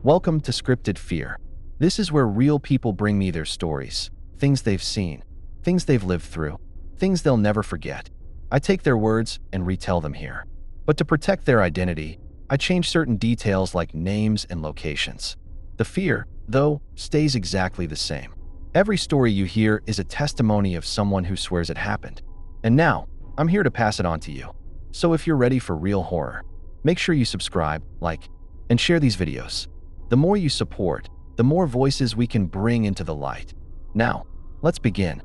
Welcome to Scripted Fear. This is where real people bring me their stories, things they've seen, things they've lived through, things they'll never forget. I take their words and retell them here. But to protect their identity, I change certain details like names and locations. The fear, though, stays exactly the same. Every story you hear is a testimony of someone who swears it happened. And now, I'm here to pass it on to you. So if you're ready for real horror, make sure you subscribe, like, and share these videos. The more you support, the more voices we can bring into the light. Now, let's begin.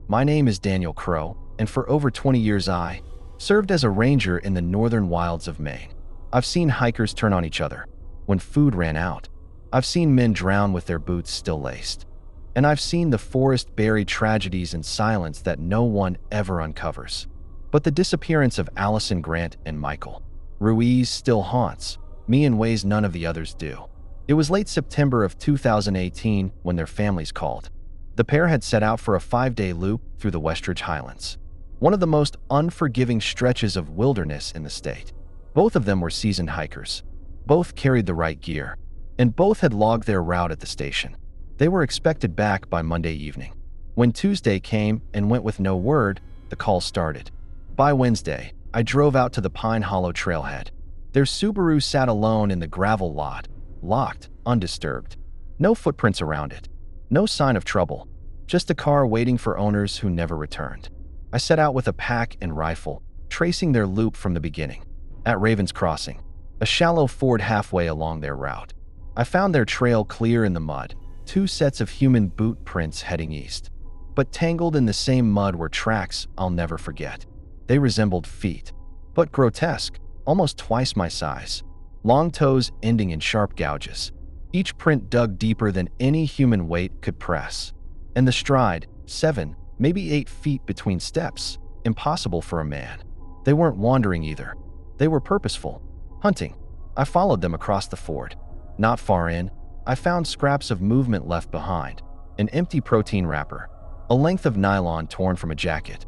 My name is Daniel Crow, and for over 20 years I served as a ranger in the northern wilds of Maine. I've seen hikers turn on each other when food ran out. I've seen men drown with their boots still laced. And I've seen the forest bury tragedies in silence that no one ever uncovers. But the disappearance of Allison Grant and Michael Ruiz still haunts me in ways none of the others do. It was late September of 2018 when their families called. The pair had set out for a 5-day loop through the Westridge Highlands, one of the most unforgiving stretches of wilderness in the state. Both of them were seasoned hikers. Both carried the right gear, and both had logged their route at the station. They were expected back by Monday evening. When Tuesday came and went with no word, the call started. By Wednesday, I drove out to the Pine Hollow trailhead. Their Subaru sat alone in the gravel lot, locked, undisturbed. No footprints around it. No sign of trouble. Just a car waiting for owners who never returned. I set out with a pack and rifle, tracing their loop from the beginning. At Raven's Crossing, a shallow ford halfway along their route, I found their trail clear in the mud, 2 sets of human boot prints heading east. But tangled in the same mud were tracks I'll never forget. They resembled feet, but grotesque, almost twice my size. Long toes ending in sharp gouges. Each print dug deeper than any human weight could press. And the stride, 7, maybe 8 feet between steps, impossible for a man. They weren't wandering either. They were purposeful, hunting. I followed them across the ford. Not far in, I found scraps of movement left behind, an empty protein wrapper, a length of nylon torn from a jacket,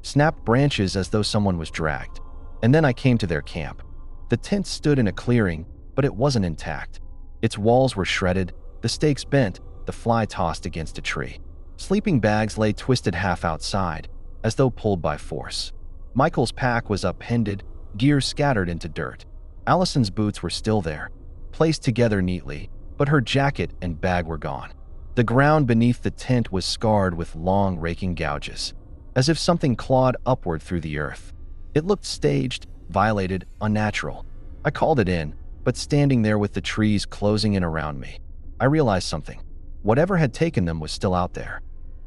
snapped branches as though someone was dragged. And then I came to their camp. The tent stood in a clearing, but it wasn't intact. Its walls were shredded, the stakes bent, the fly tossed against a tree. Sleeping bags lay twisted half outside, as though pulled by force. Michael's pack was upended, gear scattered into dirt. Allison's boots were still there, placed together neatly, but her jacket and bag were gone. The ground beneath the tent was scarred with long, raking gouges, as if something clawed upward through the earth. It looked staged, violated, unnatural. I called it in, but standing there with the trees closing in around me, I realized something. Whatever had taken them was still out there.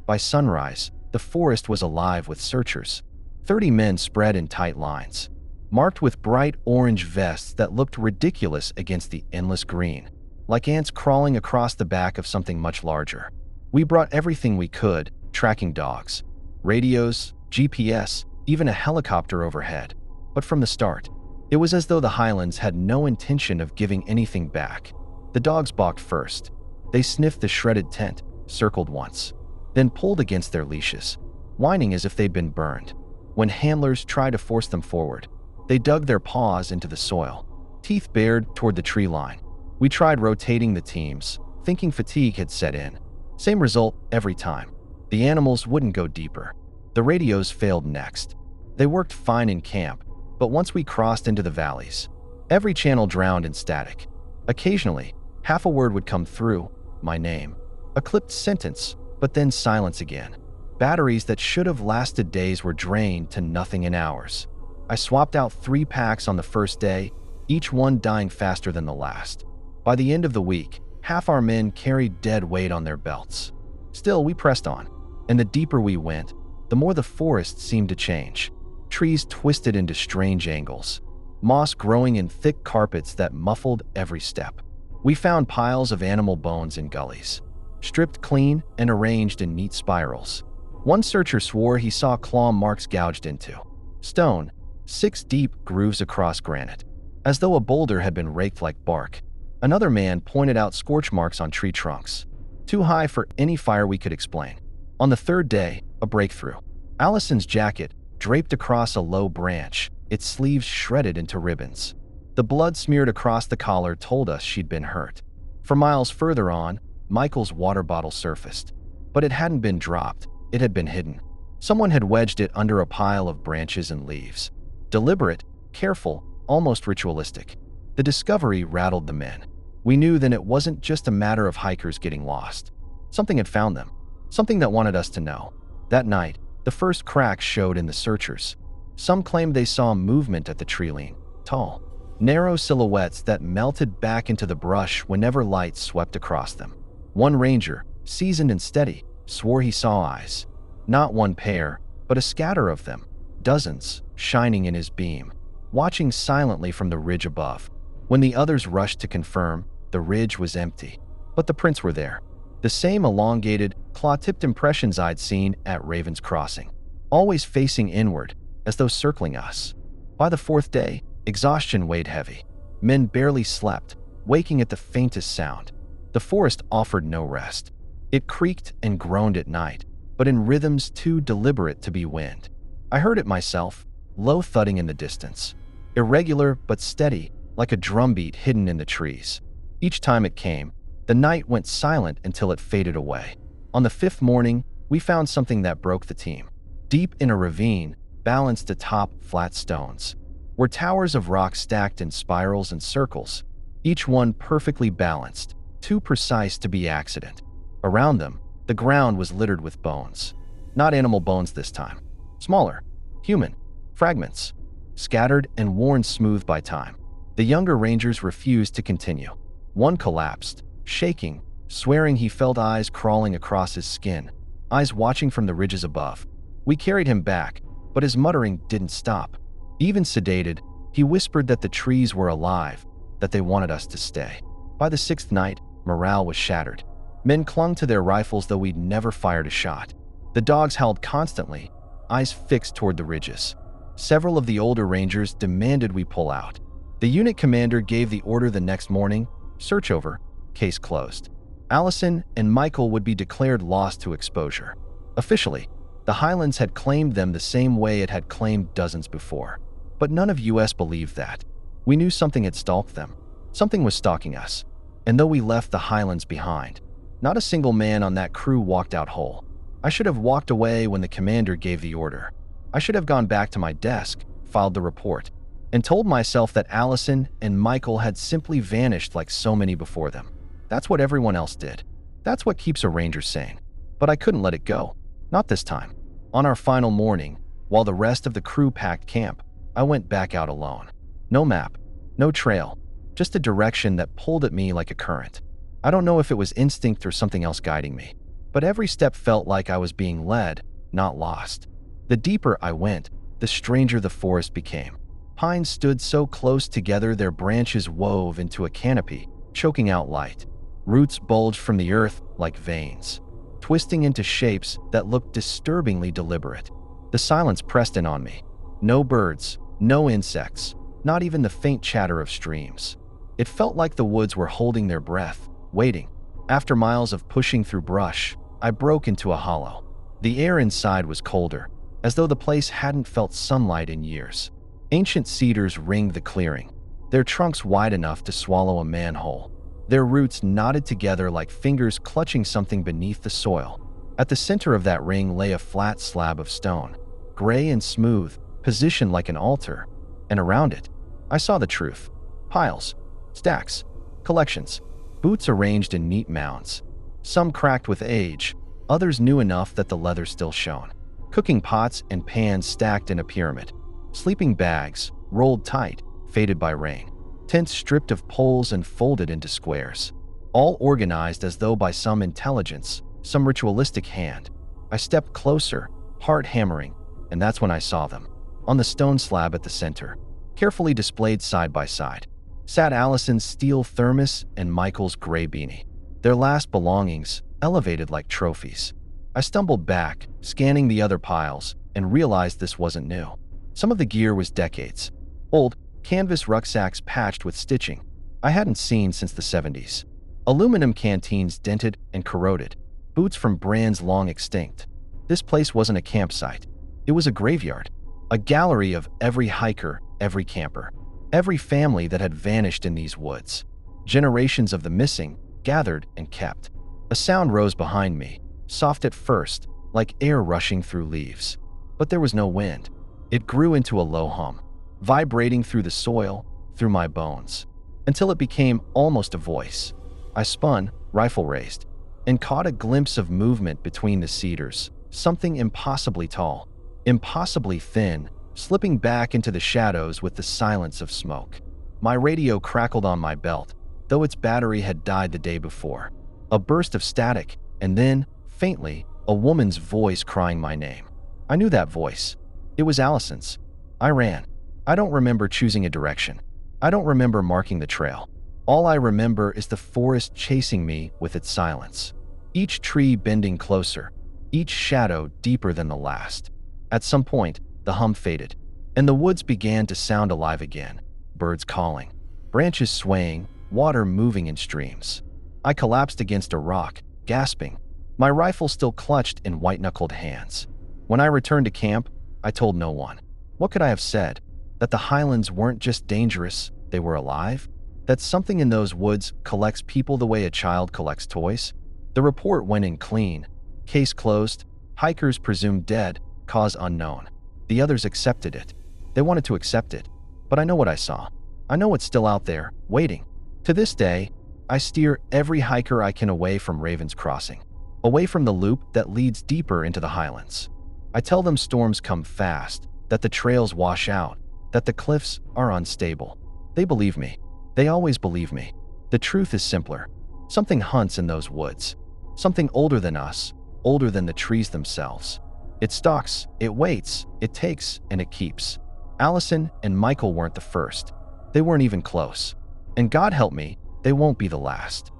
By sunrise, the forest was alive with searchers. 30 men spread in tight lines, marked with bright orange vests that looked ridiculous against the endless green, like ants crawling across the back of something much larger. We brought everything we could, tracking dogs, radios, GPS, even a helicopter overhead. But from the start, it was as though the Highlands had no intention of giving anything back. The dogs balked first. They sniffed the shredded tent, circled once, then pulled against their leashes, whining as if they'd been burned. When handlers tried to force them forward, they dug their paws into the soil, teeth bared toward the tree line. We tried rotating the teams, thinking fatigue had set in. Same result every time. The animals wouldn't go deeper. The radios failed next. They worked fine in camp, but once we crossed into the valleys, every channel drowned in static. Occasionally, half a word would come through, my name, a clipped sentence, but then silence again. Batteries that should have lasted days were drained to nothing in hours. I swapped out 3 packs on the first day, each one dying faster than the last. By the end of the week, half our men carried dead weight on their belts. Still, we pressed on, and the deeper we went, the more the forest seemed to change. Trees twisted into strange angles, moss growing in thick carpets that muffled every step. We found piles of animal bones in gullies, stripped clean and arranged in neat spirals. One searcher swore he saw claw marks gouged into stone, 6 deep grooves across granite, as though a boulder had been raked like bark. Another man pointed out scorch marks on tree trunks, too high for any fire we could explain. On the 3rd day, a breakthrough. Allison's jacket, draped across a low branch, its sleeves shredded into ribbons. The blood smeared across the collar told us she'd been hurt. For miles further on, Michael's water bottle surfaced. But it hadn't been dropped, it had been hidden. Someone had wedged it under a pile of branches and leaves. Deliberate, careful, almost ritualistic. The discovery rattled the men. We knew then it wasn't just a matter of hikers getting lost. Something had found them. Something that wanted us to know. That night, the first cracks showed in the searchers. Some claimed they saw movement at the tree line, tall, narrow silhouettes that melted back into the brush whenever light swept across them. One ranger, seasoned and steady, swore he saw eyes. Not one pair, but a scatter of them, dozens, shining in his beam, watching silently from the ridge above. When the others rushed to confirm, the ridge was empty. But the prints were there. The same elongated, claw-tipped impressions I'd seen at Raven's Crossing, always facing inward, as though circling us. By the fourth day, exhaustion weighed heavy. Men barely slept, waking at the faintest sound. The forest offered no rest. It creaked and groaned at night, but in rhythms too deliberate to be wind. I heard it myself, low thudding in the distance. Irregular but steady, like a drumbeat hidden in the trees. Each time it came, the night went silent until it faded away. On the fifth morning, we found something that broke the team. Deep in a ravine, balanced atop flat stones, were towers of rock stacked in spirals and circles, each one perfectly balanced, too precise to be accident. Around them, the ground was littered with bones. Not animal bones this time. Smaller, human, fragments, scattered and worn smooth by time. The younger rangers refused to continue. One collapsed, shaking, swearing he felt eyes crawling across his skin, eyes watching from the ridges above. We carried him back, but his muttering didn't stop. Even sedated, he whispered that the trees were alive, that they wanted us to stay. By the sixth night, morale was shattered. Men clung to their rifles though we'd never fired a shot. The dogs howled constantly, eyes fixed toward the ridges. Several of the older rangers demanded we pull out. The unit commander gave the order the next morning, search over, case closed. Allison and Michael would be declared lost to exposure. Officially, the Highlands had claimed them the same way it had claimed dozens before. But none of US believed that. We knew something had stalked them. Something was stalking us. And though we left the Highlands behind, not a single man on that crew walked out whole. I should have walked away when the commander gave the order. I should have gone back to my desk, filed the report, and told myself that Allison and Michael had simply vanished like so many before them. That's what everyone else did. That's what keeps a ranger sane. But I couldn't let it go. Not this time. On our final morning, while the rest of the crew packed camp, I went back out alone. No map, no trail, just a direction that pulled at me like a current. I don't know if it was instinct or something else guiding me, but every step felt like I was being led, not lost. The deeper I went, the stranger the forest became. Pines stood so close together their branches wove into a canopy, choking out light. Roots bulged from the earth like veins, twisting into shapes that looked disturbingly deliberate. The silence pressed in on me. No birds, no insects, not even the faint chatter of streams. It felt like the woods were holding their breath, waiting. After miles of pushing through brush, I broke into a hollow. The air inside was colder, as though the place hadn't felt sunlight in years. Ancient cedars ringed the clearing, their trunks wide enough to swallow a manhole. Their roots knotted together like fingers clutching something beneath the soil. At the center of that ring lay a flat slab of stone, gray and smooth, positioned like an altar. And around it, I saw the truth. Piles, stacks, collections, boots arranged in neat mounds. Some cracked with age, others new enough that the leather still shone. Cooking pots and pans stacked in a pyramid. Sleeping bags, rolled tight, faded by rain. Tents stripped of poles and folded into squares. All organized as though by some intelligence, some ritualistic hand. I stepped closer, heart hammering, and that's when I saw them. On the stone slab at the center, carefully displayed side by side, sat Allison's steel thermos and Michael's gray beanie. Their last belongings, elevated like trophies. I stumbled back, scanning the other piles, and realized this wasn't new. Some of the gear was decades old, canvas rucksacks patched with stitching I hadn't seen since the 70s. Aluminum canteens dented and corroded, boots from brands long extinct. This place wasn't a campsite. It was a graveyard. A gallery of every hiker, every camper, every family that had vanished in these woods. Generations of the missing, gathered and kept. A sound rose behind me, soft at first, like air rushing through leaves. But there was no wind. It grew into a low hum, vibrating through the soil, through my bones, until it became almost a voice. I spun, rifle raised, and caught a glimpse of movement between the cedars, something impossibly tall, impossibly thin, slipping back into the shadows with the silence of smoke. My radio crackled on my belt, though its battery had died the day before. A burst of static, and then, faintly, a woman's voice crying my name. I knew that voice. It was Allison's. I ran. I don't remember choosing a direction. I don't remember marking the trail. All I remember is the forest chasing me with its silence. Each tree bending closer, each shadow deeper than the last. At some point, the hum faded, and the woods began to sound alive again. Birds calling, branches swaying, water moving in streams. I collapsed against a rock, gasping, my rifle still clutched in white-knuckled hands. When I returned to camp, I told no one. What could I have said? That the highlands weren't just dangerous, they were alive? That something in those woods collects people the way a child collects toys? The report went in clean. Case closed, hikers presumed dead, cause unknown. The others accepted it. They wanted to accept it. But I know what I saw. I know it's still out there, waiting. To this day, I steer every hiker I can away from Raven's Crossing, away from the loop that leads deeper into the highlands. I tell them storms come fast, that the trails wash out, that the cliffs are unstable. They believe me. They always believe me. The truth is simpler. Something hunts in those woods. Something older than us, older than the trees themselves. It stalks, it waits, it takes, and it keeps. Allison and Michael weren't the first. They weren't even close. And God help me, they won't be the last.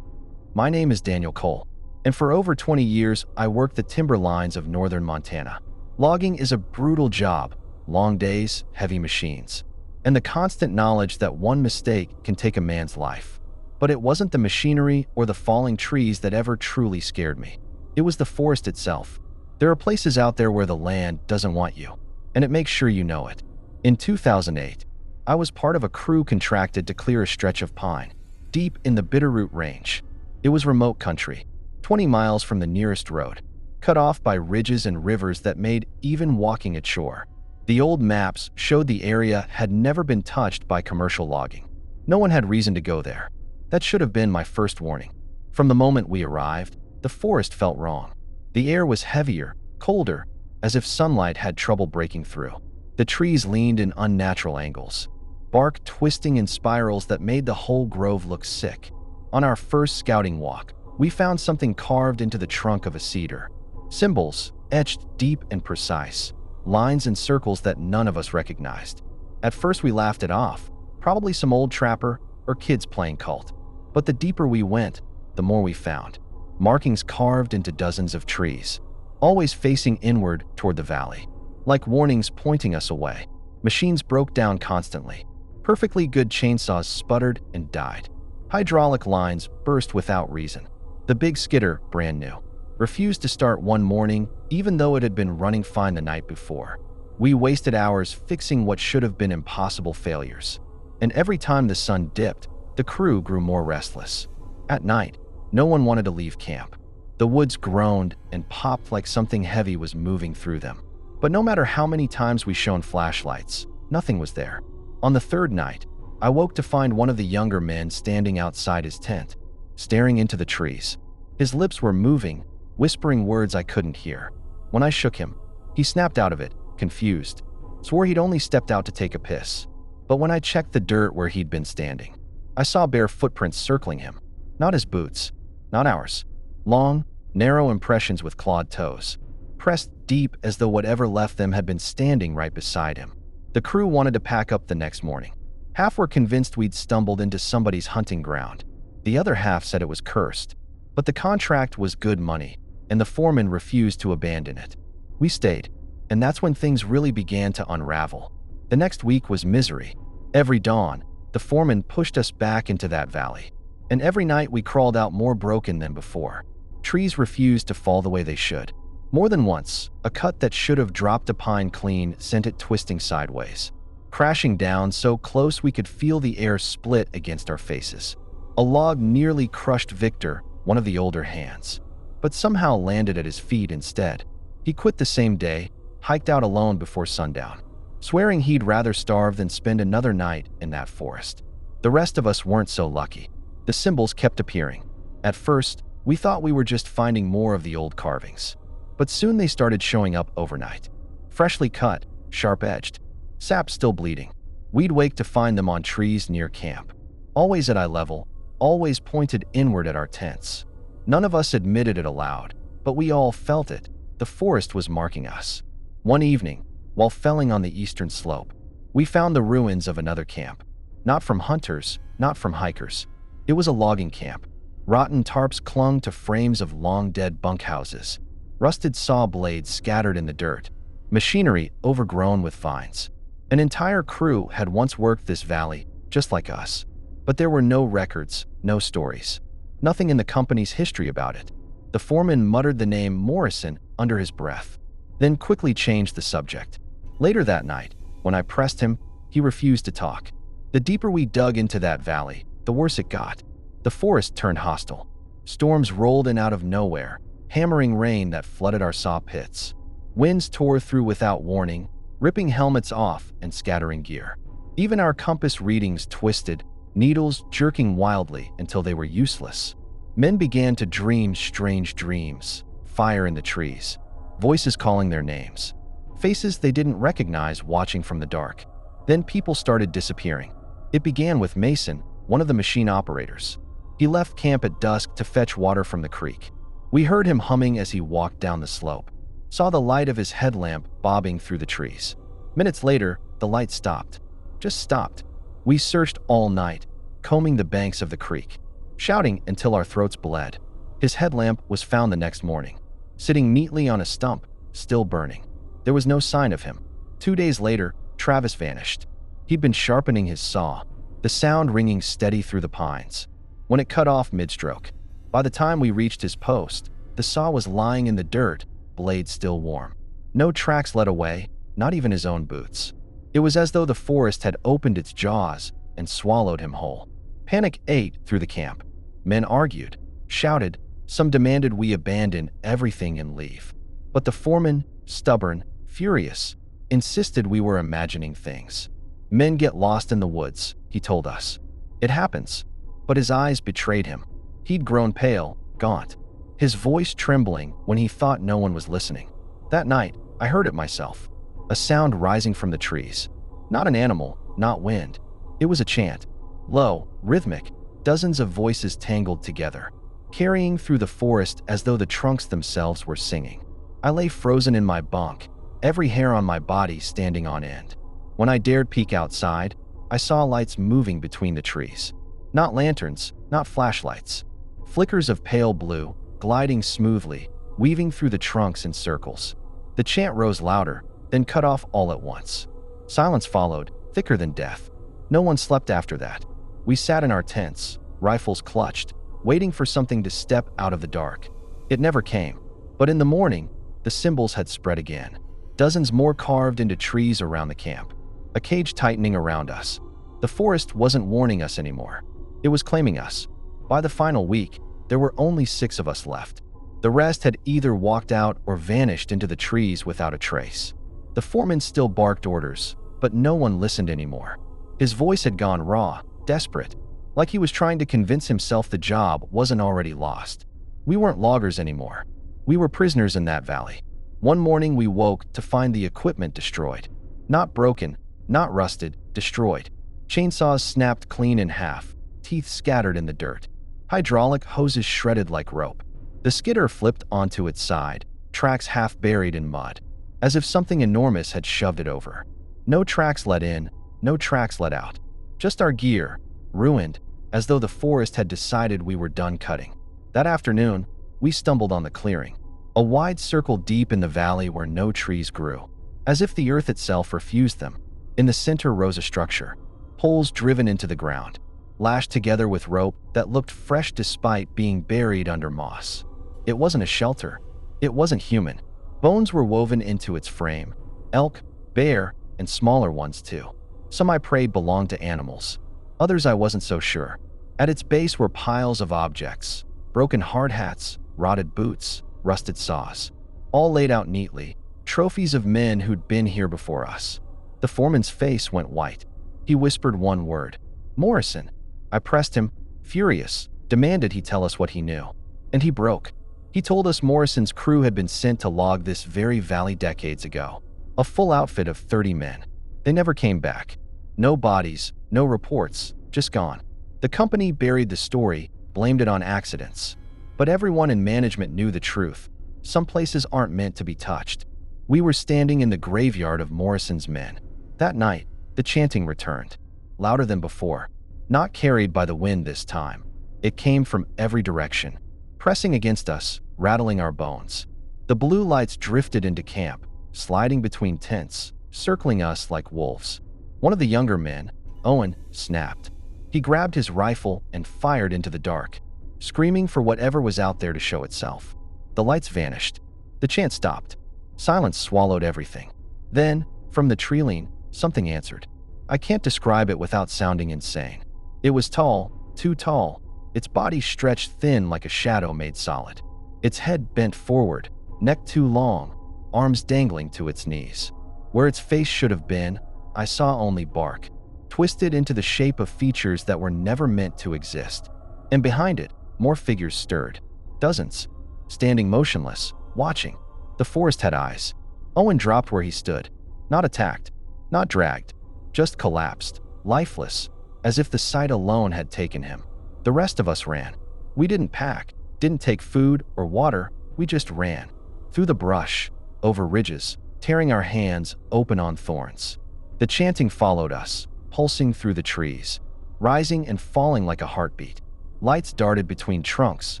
My name is Daniel Cole, and for over 20 years, I worked the timber lines of northern Montana. Logging is a brutal job, long days, heavy machines, and the constant knowledge that one mistake can take a man's life. But it wasn't the machinery or the falling trees that ever truly scared me. It was the forest itself. There are places out there where the land doesn't want you, and it makes sure you know it. In 2008, I was part of a crew contracted to clear a stretch of pine, deep in the Bitterroot Range. It was remote country, 20 miles from the nearest road, cut off by ridges and rivers that made even walking a chore. The old maps showed the area had never been touched by commercial logging. No one had reason to go there. That should have been my first warning. From the moment we arrived, the forest felt wrong. The air was heavier, colder, as if sunlight had trouble breaking through. The trees leaned in unnatural angles, bark twisting in spirals that made the whole grove look sick. On our first scouting walk, we found something carved into the trunk of a cedar. Symbols, etched deep and precise, lines and circles that none of us recognized. At first we laughed it off, probably some old trapper or kids playing cult. But the deeper we went, the more we found. Markings carved into dozens of trees, always facing inward toward the valley, like warnings pointing us away. Machines broke down constantly. Perfectly good chainsaws sputtered and died. Hydraulic lines burst without reason. The big skidder, brand new, refused to start one morning even though it had been running fine the night before. We wasted hours fixing what should have been impossible failures. And every time the sun dipped, the crew grew more restless. At night, no one wanted to leave camp. The woods groaned and popped like something heavy was moving through them. But no matter how many times we shone flashlights, nothing was there. On the third night, I woke to find one of the younger men standing outside his tent, staring into the trees. His lips were moving, whispering words I couldn't hear. When I shook him, he snapped out of it, confused, swore he'd only stepped out to take a piss. But when I checked the dirt where he'd been standing, I saw bare footprints circling him. Not his boots, not ours. Long, narrow impressions with clawed toes, pressed deep as though whatever left them had been standing right beside him. The crew wanted to pack up the next morning. Half were convinced we'd stumbled into somebody's hunting ground. The other half said it was cursed. But the contract was good money, and the foreman refused to abandon it. We stayed, and that's when things really began to unravel. The next week was misery. Every dawn, the foreman pushed us back into that valley. And every night we crawled out more broken than before. Trees refused to fall the way they should. More than once, a cut that should have dropped a pine clean sent it twisting sideways, crashing down so close we could feel the air split against our faces. A log nearly crushed Victor, one of the older hands, but somehow landed at his feet instead. He quit the same day, hiked out alone before sundown, swearing he'd rather starve than spend another night in that forest. The rest of us weren't so lucky. The symbols kept appearing. At first, we thought we were just finding more of the old carvings, but soon they started showing up overnight. Freshly cut, sharp-edged, sap still bleeding. We'd wake to find them on trees near camp, always at eye level, always pointed inward at our tents. None of us admitted it aloud, but we all felt it. The forest was marking us. One evening, while felling on the eastern slope, we found the ruins of another camp. Not from hunters, not from hikers. It was a logging camp. Rotten tarps clung to frames of long-dead bunkhouses. Rusted saw blades scattered in the dirt. Machinery overgrown with vines. An entire crew had once worked this valley, just like us. But there were no records, no stories. Nothing in the company's history about it. The foreman muttered the name Morrison under his breath, then quickly changed the subject. Later that night, when I pressed him, he refused to talk. The deeper we dug into that valley, the worse it got. The forest turned hostile. Storms rolled in out of nowhere, hammering rain that flooded our saw pits. Winds tore through without warning, ripping helmets off and scattering gear. Even our compass readings twisted, needles jerking wildly until they were useless. Men began to dream strange dreams, fire in the trees, voices calling their names, faces they didn't recognize watching from the dark. Then people started disappearing. It began with Mason, one of the machine operators. He left camp at dusk to fetch water from the creek. We heard him humming as he walked down the slope, saw the light of his headlamp bobbing through the trees. Minutes later, the light stopped. Just stopped. We searched all night, combing the banks of the creek, shouting until our throats bled. His headlamp was found the next morning, sitting neatly on a stump, still burning. There was no sign of him. 2 days later, Travis vanished. He'd been sharpening his saw, the sound ringing steady through the pines, when it cut off mid-stroke. By the time we reached his post, the saw was lying in the dirt, blade still warm. No tracks led away, not even his own boots. It was as though the forest had opened its jaws and swallowed him whole. Panic ate through the camp. Men argued, shouted, some demanded we abandon everything and leave. But the foreman, stubborn, furious, insisted we were imagining things. Men get lost in the woods, he told us. It happens. But his eyes betrayed him. He'd grown pale, gaunt, his voice trembling when he thought no one was listening. That night, I heard it myself. A sound rising from the trees. Not an animal, not wind. It was a chant. Low, rhythmic, dozens of voices tangled together, carrying through the forest as though the trunks themselves were singing. I lay frozen in my bunk, every hair on my body standing on end. When I dared peek outside, I saw lights moving between the trees. Not lanterns, not flashlights. Flickers of pale blue, gliding smoothly, weaving through the trunks in circles. The chant rose louder, then cut off all at once. Silence followed, thicker than death. No one slept after that. We sat in our tents, rifles clutched, waiting for something to step out of the dark. It never came. But in the morning, the symbols had spread again. Dozens more carved into trees around the camp. A cage tightening around us. The forest wasn't warning us anymore. It was claiming us. By the final week, there were only 6 of us left. The rest had either walked out or vanished into the trees without a trace. The foreman still barked orders, but no one listened anymore. His voice had gone raw, desperate, like he was trying to convince himself the job wasn't already lost. We weren't loggers anymore. We were prisoners in that valley. One morning we woke to find the equipment destroyed. Not broken, not rusted, destroyed. Chainsaws snapped clean in half, teeth scattered in the dirt. Hydraulic hoses shredded like rope. The skidder flipped onto its side, tracks half buried in mud, as if something enormous had shoved it over. No tracks led in, no tracks led out. Just our gear, ruined, as though the forest had decided we were done cutting. That afternoon, we stumbled on the clearing, a wide circle deep in the valley where no trees grew, as if the earth itself refused them. In the center rose a structure, poles driven into the ground, lashed together with rope that looked fresh despite being buried under moss. It wasn't a shelter. It wasn't human. Bones were woven into its frame. Elk, bear, and smaller ones too. Some I prayed belonged to animals. Others I wasn't so sure. At its base were piles of objects. Broken hard hats, rotted boots, rusted saws. All laid out neatly. Trophies of men who'd been here before us. The foreman's face went white. He whispered one word. "Morrison." I pressed him, furious, demanded he tell us what he knew. And he broke. He told us Morrison's crew had been sent to log this very valley decades ago. A full outfit of 30 men. They never came back. No bodies, no reports, just gone. The company buried the story, blamed it on accidents. But everyone in management knew the truth. Some places aren't meant to be touched. We were standing in the graveyard of Morrison's men. That night, the chanting returned. Louder than before. Not carried by the wind this time. It came from every direction, pressing against us, rattling our bones. The blue lights drifted into camp, sliding between tents, circling us like wolves. One of the younger men, Owen, snapped. He grabbed his rifle and fired into the dark, screaming for whatever was out there to show itself. The lights vanished. The chant stopped. Silence swallowed everything. Then, from the tree-line, something answered. I can't describe it without sounding insane. It was tall, too tall. Its body stretched thin like a shadow made solid. Its head bent forward, neck too long, arms dangling to its knees. Where its face should have been, I saw only bark, twisted into the shape of features that were never meant to exist. And behind it, more figures stirred. Dozens, standing motionless, watching. The forest had eyes. Owen dropped where he stood. Not attacked, not dragged, just collapsed, lifeless, as if the sight alone had taken him. The rest of us ran. We didn't pack, didn't take food or water, we just ran. Through the brush, over ridges, tearing our hands open on thorns. The chanting followed us, pulsing through the trees, rising and falling like a heartbeat. Lights darted between trunks,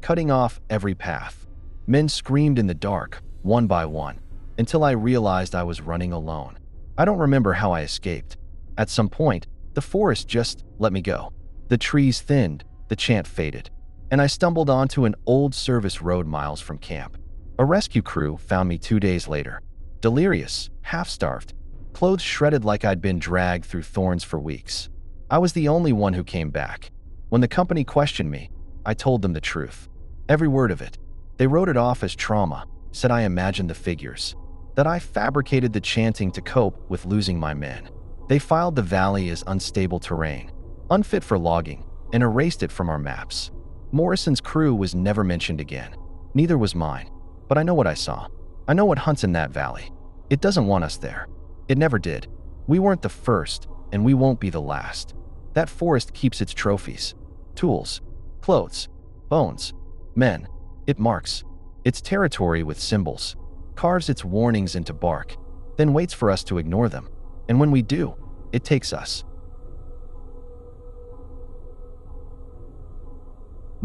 cutting off every path. Men screamed in the dark, one by one, until I realized I was running alone. I don't remember how I escaped. At some point, the forest just let me go. The trees thinned, the chant faded, and I stumbled onto an old service road miles from camp. A rescue crew found me 2 days later, delirious, half-starved, clothes shredded like I'd been dragged through thorns for weeks. I was the only one who came back. When the company questioned me, I told them the truth. Every word of it. They wrote it off as trauma, said I imagined the figures, that I fabricated the chanting to cope with losing my men. They filed the valley as unstable terrain, unfit for logging, and erased it from our maps. Morrison's crew was never mentioned again. Neither was mine. But I know what I saw. I know what hunts in that valley. It doesn't want us there. It never did. We weren't the first, and we won't be the last. That forest keeps its trophies. Tools, clothes, bones, men. It marks its territory with symbols, carves its warnings into bark, then waits for us to ignore them. And when we do, it takes us.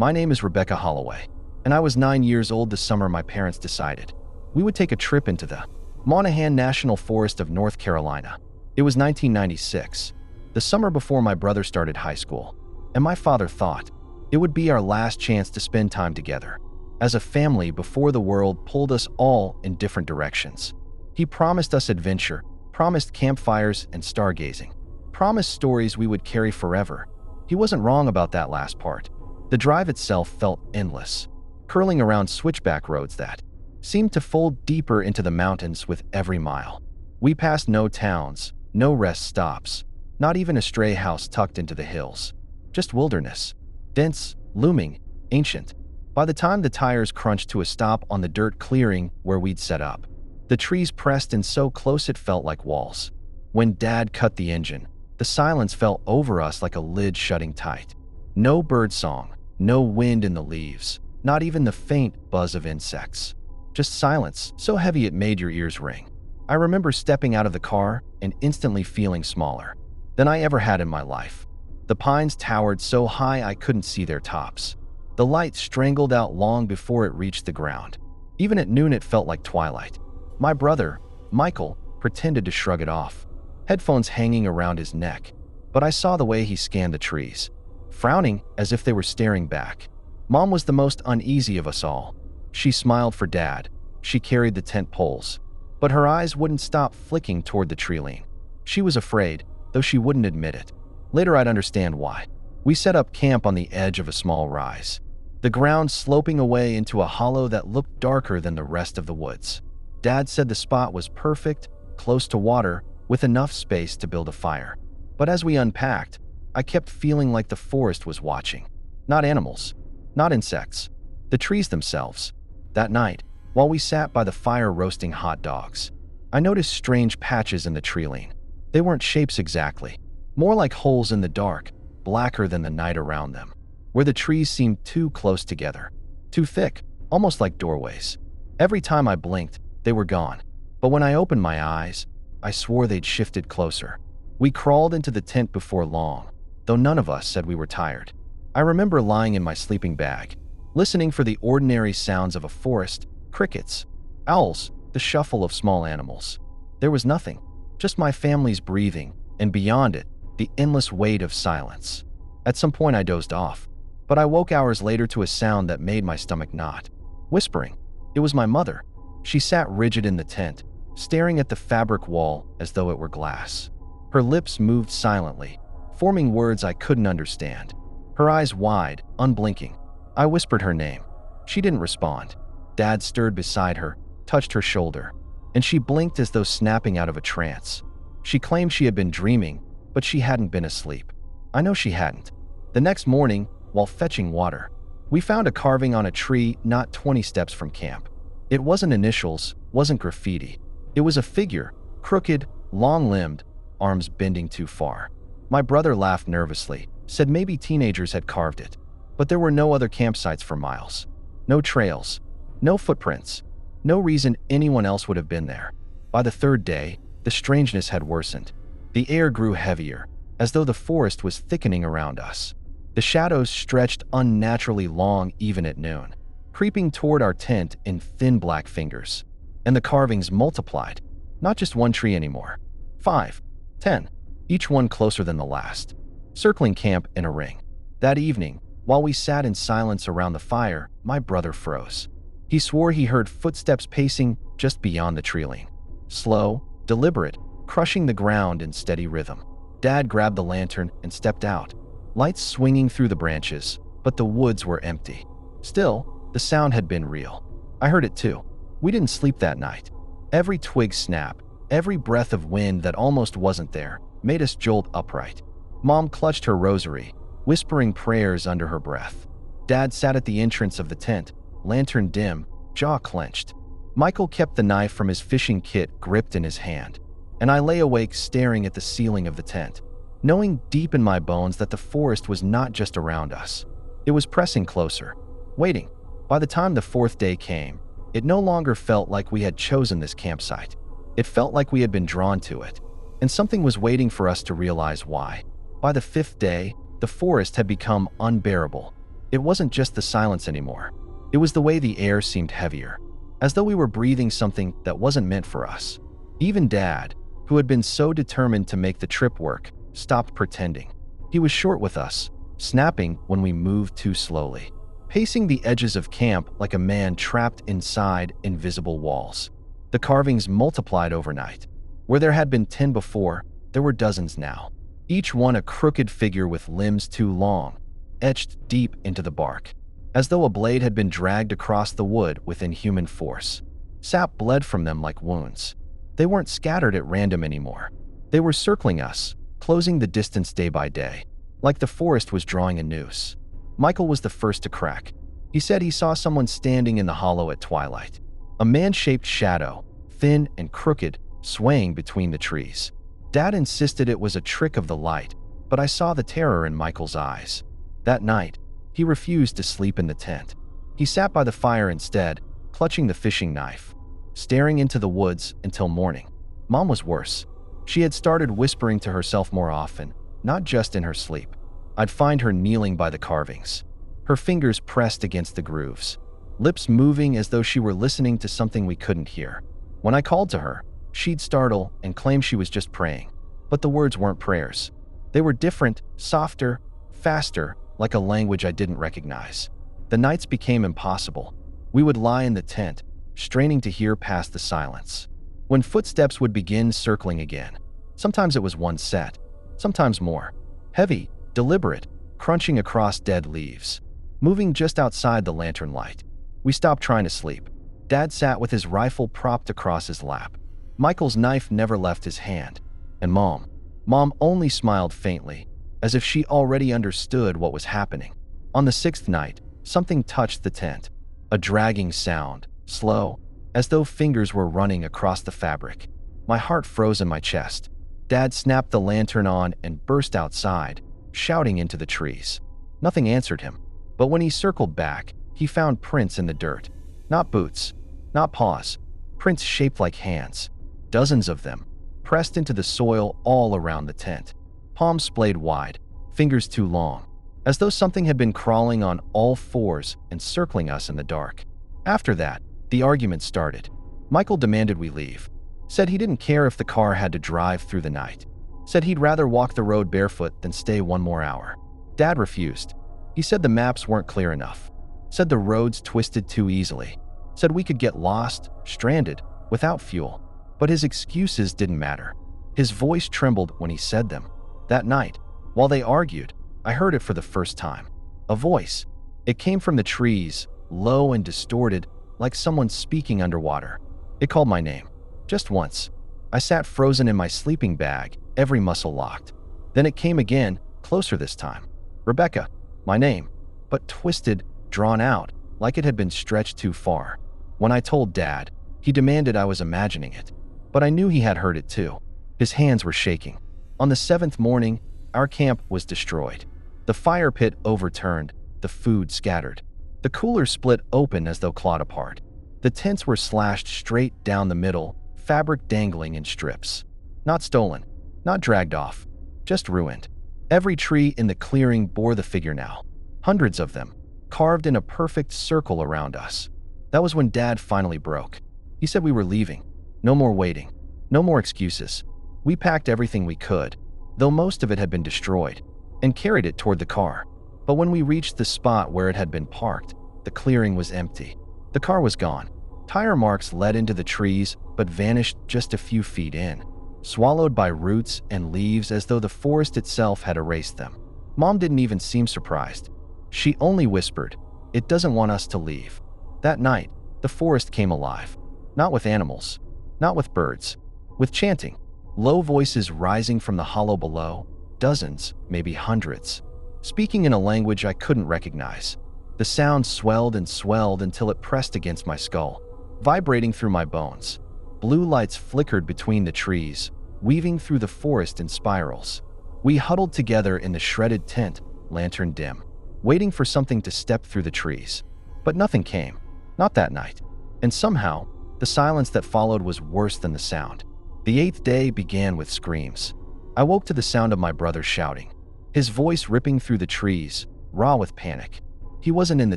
My name is Rebecca Holloway, and I was 9 years old the summer my parents decided we would take a trip into the Monahans National Forest of North Carolina. It was 1996, the summer before my brother started high school, and my father thought it would be our last chance to spend time together as a family before the world pulled us all in different directions. He promised us adventure, promised campfires and stargazing, promised stories we would carry forever. He wasn't wrong about that last part. The drive itself felt endless, curling around switchback roads that seemed to fold deeper into the mountains with every mile. We passed no towns, no rest stops, not even a stray house tucked into the hills. Just wilderness, dense, looming, ancient. By the time the tires crunched to a stop on the dirt clearing where we'd set up, the trees pressed in so close it felt like walls. When Dad cut the engine, the silence fell over us like a lid shutting tight. No bird song, no wind in the leaves, not even the faint buzz of insects. Just silence, so heavy it made your ears ring. I remember stepping out of the car and instantly feeling smaller than I ever had in my life. The pines towered so high I couldn't see their tops. The light strangled out long before it reached the ground. Even at noon it felt like twilight. My brother, Michael, pretended to shrug it off, headphones hanging around his neck, but I saw the way he scanned the trees, frowning as if they were staring back. Mom was the most uneasy of us all. She smiled for Dad, She carried the tent poles, but her eyes wouldn't stop flicking toward the tree. She was afraid, though she wouldn't admit it. Later I'd understand why. We set up camp on the edge of a small rise, the ground sloping away into a hollow that looked darker than the rest of the woods. Dad said the spot was perfect, close to water, with enough space to build a fire. But as we unpacked, I kept feeling like the forest was watching. Not animals, not insects, the trees themselves. That night, while we sat by the fire roasting hot dogs, I noticed strange patches in the tree. They weren't shapes exactly, more like holes in the dark, blacker than the night around them, where the trees seemed too close together, too thick, almost like doorways. Every time I blinked, they were gone. But when I opened my eyes, I swore they'd shifted closer. We crawled into the tent before long, though none of us said we were tired. I remember lying in my sleeping bag, listening for the ordinary sounds of a forest, crickets, owls, the shuffle of small animals. There was nothing, just my family's breathing, and beyond it, the endless weight of silence. At some point I dozed off, but I woke hours later to a sound that made my stomach knot. Whispering. It was my mother. She sat rigid in the tent, staring at the fabric wall as though it were glass. Her lips moved silently, forming words I couldn't understand. Her eyes wide, unblinking. I whispered her name. She didn't respond. Dad stirred beside her, touched her shoulder, and she blinked as though snapping out of a trance. She claimed she had been dreaming, but she hadn't been asleep. I know she hadn't. The next morning, while fetching water, we found a carving on a tree not 20 steps from camp. It wasn't initials, wasn't graffiti. It was a figure, crooked, long-limbed, arms bending too far. My brother laughed nervously, said maybe teenagers had carved it. But there were no other campsites for miles. No trails, no footprints, no reason anyone else would have been there. By the third day, the strangeness had worsened. The air grew heavier, as though the forest was thickening around us. The shadows stretched unnaturally long even at noon, creeping toward our tent in thin black fingers. And the carvings multiplied, not just one tree anymore. 5, 10, each one closer than the last, circling camp in a ring. That evening, while we sat in silence around the fire, my brother froze. He swore he heard footsteps pacing just beyond the tree. Slow, deliberate, crushing the ground in steady rhythm. Dad grabbed the lantern and stepped out, lights swinging through the branches, but the woods were empty. Still, the sound had been real. I heard it too. We didn't sleep that night. Every twig snap, every breath of wind that almost wasn't there, made us jolt upright. Mom clutched her rosary, whispering prayers under her breath. Dad sat at the entrance of the tent, lantern dim, jaw clenched. Michael kept the knife from his fishing kit gripped in his hand, and I lay awake staring at the ceiling of the tent, knowing deep in my bones that the forest was not just around us. It was pressing closer, waiting. By the time the fourth day came, it no longer felt like we had chosen this campsite. It felt like we had been drawn to it, and something was waiting for us to realize why. By the fifth day, the forest had become unbearable. It wasn't just the silence anymore. It was the way the air seemed heavier, as though we were breathing something that wasn't meant for us. Even Dad, who had been so determined to make the trip work, stopped pretending. He was short with us, snapping when we moved too slowly, pacing the edges of camp like a man trapped inside invisible walls. The carvings multiplied overnight. Where there had been 10 before, there were dozens now, each one a crooked figure with limbs too long, etched deep into the bark, as though a blade had been dragged across the wood with inhuman force. Sap bled from them like wounds. They weren't scattered at random anymore. They were circling us, closing the distance day by day, like the forest was drawing a noose. Michael was the first to crack. He said he saw someone standing in the hollow at twilight. A man-shaped shadow, thin and crooked, swaying between the trees. Dad insisted it was a trick of the light, but I saw the terror in Michael's eyes. That night, he refused to sleep in the tent. He sat by the fire instead, clutching the fishing knife, staring into the woods until morning. Mom was worse. She had started whispering to herself more often, not just in her sleep. I'd find her kneeling by the carvings, her fingers pressed against the grooves, lips moving as though she were listening to something we couldn't hear. When I called to her, she'd startle and claim she was just praying. But the words weren't prayers. They were different, softer, faster, like a language I didn't recognize. The nights became impossible. We would lie in the tent, straining to hear past the silence. When footsteps would begin circling again, sometimes it was one set, sometimes more. Heavy, deliberate, crunching across dead leaves, moving just outside the lantern light. We stopped trying to sleep. Dad sat with his rifle propped across his lap. Michael's knife never left his hand. And Mom only smiled faintly, as if she already understood what was happening. On the sixth night, something touched the tent. A dragging sound, slow, as though fingers were running across the fabric. My heart froze in my chest. Dad snapped the lantern on and burst outside, shouting into the trees. Nothing answered him, but when he circled back, he found prints in the dirt. Not boots, not paws, prints shaped like hands. Dozens of them, pressed into the soil all around the tent. Palms splayed wide, fingers too long, as though something had been crawling on all fours and circling us in the dark. After that, the argument started. Michael demanded we leave. Said he didn't care if the car had to drive through the night. Said he'd rather walk the road barefoot than stay one more hour. Dad refused. He said the maps weren't clear enough. Said the roads twisted too easily. Said we could get lost, stranded, without fuel. But his excuses didn't matter. His voice trembled when he said them. That night, while they argued, I heard it for the first time. A voice. It came from the trees, low and distorted, like someone speaking underwater. It called my name. Just once. I sat frozen in my sleeping bag, every muscle locked. Then it came again, closer this time. Rebecca, my name, but twisted, drawn out, like it had been stretched too far. When I told Dad, he demanded I was imagining it. But I knew he had heard it too. His hands were shaking. On the seventh morning, our camp was destroyed. The fire pit overturned, the food scattered. The cooler split open as though clawed apart. The tents were slashed straight down the middle, fabric dangling in strips. Not stolen, not dragged off, just ruined. Every tree in the clearing bore the figure now. Hundreds of them, carved in a perfect circle around us. That was when Dad finally broke. He said we were leaving. No more waiting. No more excuses. We packed everything we could, though most of it had been destroyed, and carried it toward the car. But when we reached the spot where it had been parked, the clearing was empty. The car was gone. Tire marks led into the trees, but vanished just a few feet in, swallowed by roots and leaves as though the forest itself had erased them. Mom didn't even seem surprised. She only whispered, "It doesn't want us to leave." That night, the forest came alive. Not with animals, not with birds, with chanting. Low voices rising from the hollow below, dozens, maybe hundreds, speaking in a language I couldn't recognize. The sound swelled and swelled until it pressed against my skull, vibrating through my bones. Blue lights flickered between the trees, weaving through the forest in spirals. We huddled together in the shredded tent, lantern dim, waiting for something to step through the trees. But nothing came, not that night. And somehow, the silence that followed was worse than the sound. The eighth day began with screams. I woke to the sound of my brother shouting, his voice ripping through the trees, raw with panic. He wasn't in the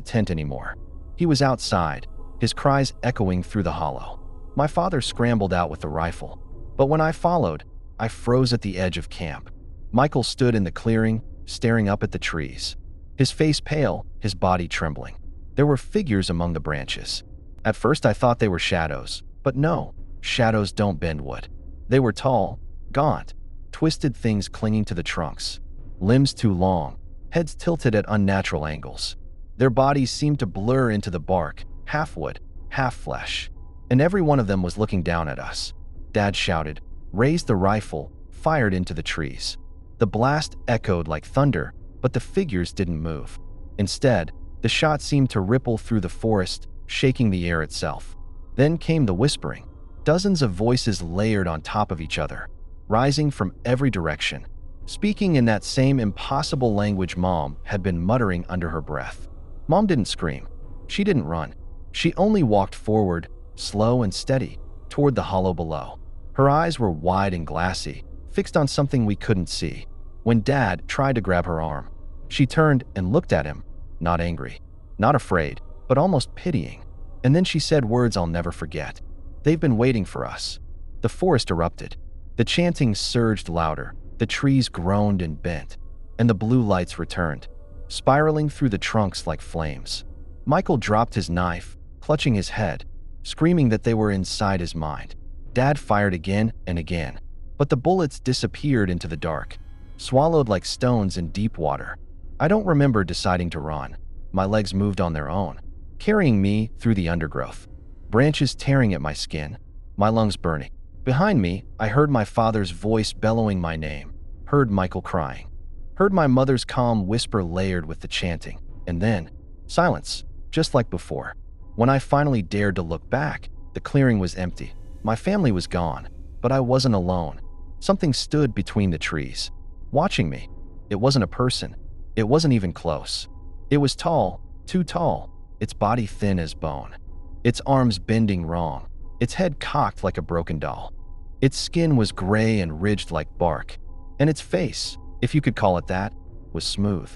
tent anymore. He was outside, his cries echoing through the hollow. My father scrambled out with the rifle, but when I followed, I froze at the edge of camp. Michael stood in the clearing, staring up at the trees, his face pale, his body trembling. There were figures among the branches. At first I thought they were shadows, but no, shadows don't bend wood. They were tall, gaunt, twisted things clinging to the trunks, limbs too long, heads tilted at unnatural angles. Their bodies seemed to blur into the bark, half wood, half flesh, and every one of them was looking down at us. Dad shouted, raised the rifle, fired into the trees. The blast echoed like thunder, but the figures didn't move. Instead, the shot seemed to ripple through the forest, shaking the air itself. Then came the whispering. Dozens of voices layered on top of each other, rising from every direction, speaking in that same impossible language Mom had been muttering under her breath. Mom didn't scream. She didn't run. She only walked forward, slow and steady, toward the hollow below. Her eyes were wide and glassy, fixed on something we couldn't see. When Dad tried to grab her arm, she turned and looked at him, not angry, not afraid, but almost pitying. And then she said words I'll never forget. They've been waiting for us. The forest erupted. The chanting surged louder. The trees groaned and bent, and the blue lights returned, spiraling through the trunks like flames. Michael dropped his knife, clutching his head. screaming that they were inside his mind. Dad fired again and again, but the bullets disappeared into the dark, swallowed like stones in deep water. I don't remember deciding to run. My legs moved on their own, carrying me through the undergrowth, branches tearing at my skin, my lungs burning. Behind me, I heard my father's voice bellowing my name, heard Michael crying, heard my mother's calm whisper layered with the chanting, and then silence, just like before. When I finally dared to look back, the clearing was empty. My family was gone, but I wasn't alone. Something stood between the trees, watching me. It wasn't a person. It wasn't even close. It was tall, too tall, its body thin as bone, its arms bending wrong, its head cocked like a broken doll. Its skin was gray and ridged like bark, and its face, if you could call it that, was smooth.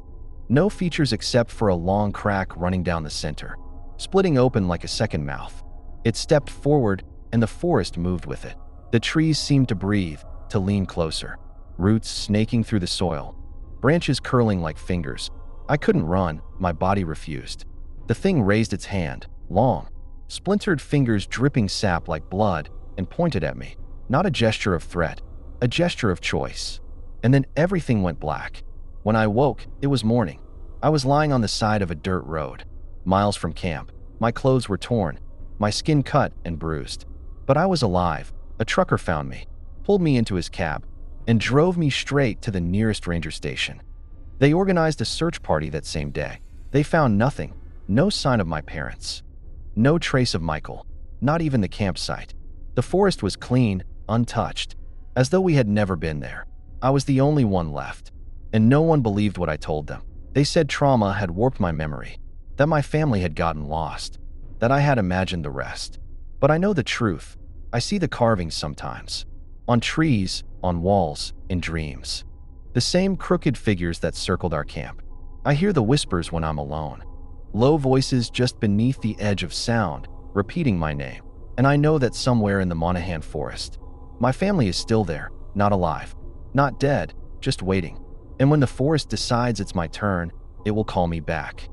No features except for a long crack running down the center, splitting open like a second mouth. It stepped forward, and the forest moved with it. The trees seemed to breathe, to lean closer, roots snaking through the soil, branches curling like fingers. I couldn't run, my body refused. The thing raised its hand, long, splintered fingers dripping sap like blood, and pointed at me. Not a gesture of threat, a gesture of choice. And then everything went black. When I woke, it was morning. I was lying on the side of a dirt road, miles from camp. My clothes were torn, my skin cut and bruised. But I was alive. A trucker found me, pulled me into his cab, and drove me straight to the nearest ranger station. They organized a search party that same day. They found nothing, no sign of my parents, no trace of Michael, not even the campsite. The forest was clean, untouched, as though we had never been there. I was the only one left, and no one believed what I told them. They said trauma had warped my memory, that my family had gotten lost, that I had imagined the rest. But I know the truth. I see the carvings sometimes, on trees, on walls, in dreams. The same crooked figures that circled our camp. I hear the whispers when I'm alone, low voices just beneath the edge of sound, repeating my name. And I know that somewhere in the Monaghan forest, my family is still there, not alive, not dead, just waiting. And when the forest decides it's my turn, it will call me back.